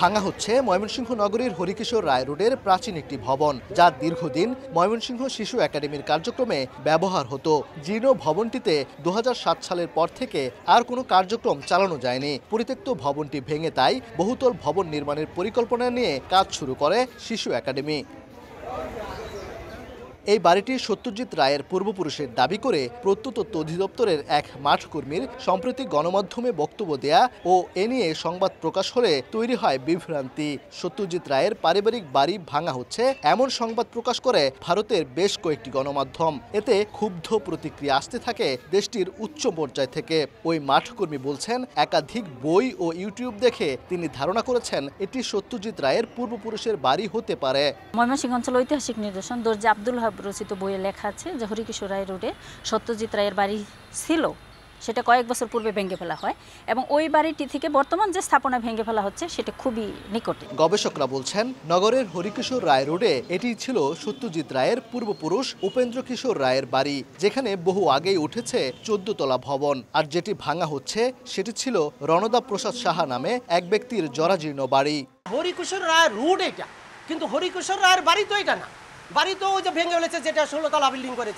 ভাঙা হচ্ছে ময়মনসিংহ নগরীর হরিকিশোর রায় রোডের প্রাচীন একটি ভবন, যা দীর্ঘদিন ময়মনসিংহ শিশু একাডেমির কার্যক্রমে ব্যবহার হতো। জীর্ণ ভবনটিতে 2007 সালের পর থেকে আর কোনো কার্যক্রম চালানো যায়নি। পরিত্যক্ত ভবনটি ভেঙে তাই বহুতল ভবন নির্মাণের পরিকল্পনা নিয়ে কাজ শুরু করে শিশু একাডেমি। এই বাড়িটি সত্যজিৎ রায়ের পূর্বপুরুষের দাবি করে প্রত্নতত্ত্ব অধিদপ্তরের এক মাঠ কর্মীর সম্প্রতি গণমাধ্যমে বক্তব্য দেয়া ও এ নিয়ে সংবাদ প্রকাশ হলে তৈরি হয় বিভ্রান্তি। সত্যজিৎ রায়ের পারিবারিক বাড়ি ভাঙা হচ্ছে এমন সংবাদ প্রকাশ করে ভারতের বেশ কয়েকটি গণমাধ্যম। এতে ক্ষুব্ধ প্রতিক্রিয়া আসতে থাকে দেশটির উচ্চ পর্যায় থেকে। ওই মাঠ কর্মী বলছেন, একাধিক বই ও ইউটিউব দেখে তিনি ধারণা করেছেন এটি সত্যজিৎ রায়ের পূর্বপুরুষের বাড়ি হতে পারে। ময়মনসিংহ অঞ্চল ঐতিহাসিক নিদর্শন দর্জি আব্দুল ওহাব রচিত বইয়ে লেখা আছে যে হরিকিশোর রায় রোডে সত্যজিৎ রায়ের বাড়ি ছিল, সেটা কয়েক বছর পূর্বে ভেঙে ফেলা হয় এবং ওই বাড়িটি থেকে বর্তমান যে স্থাপনা ভেঙে ফেলা হচ্ছে সেটা খুবই নিকটে। গবেষকরা বলছেন, নগরের হরিকিশোর রায় রোডে এটি ছিল সত্যজিৎ রায়ের পূর্বপুরুষ উপেন্দ্র কিশোর রায়ের বাড়ি, যেখানে বহু আগেই উঠেছে 14 তলা ভবন। আর যেটি ভাঙা হচ্ছে সেটি ছিল রণদা প্রসাদ সাহা নামে এক ব্যক্তির জরাজীর্ণ বাড়ি। হরিকিশোর রায় রোড এটা, কিন্তু হরিকিশোর রায়ের বাড়ি তো এটা না। বাড়ি তো ওই যে ভেঙে ফেলেছে, যেটা 16 তলা বিল্ডিং করেছে।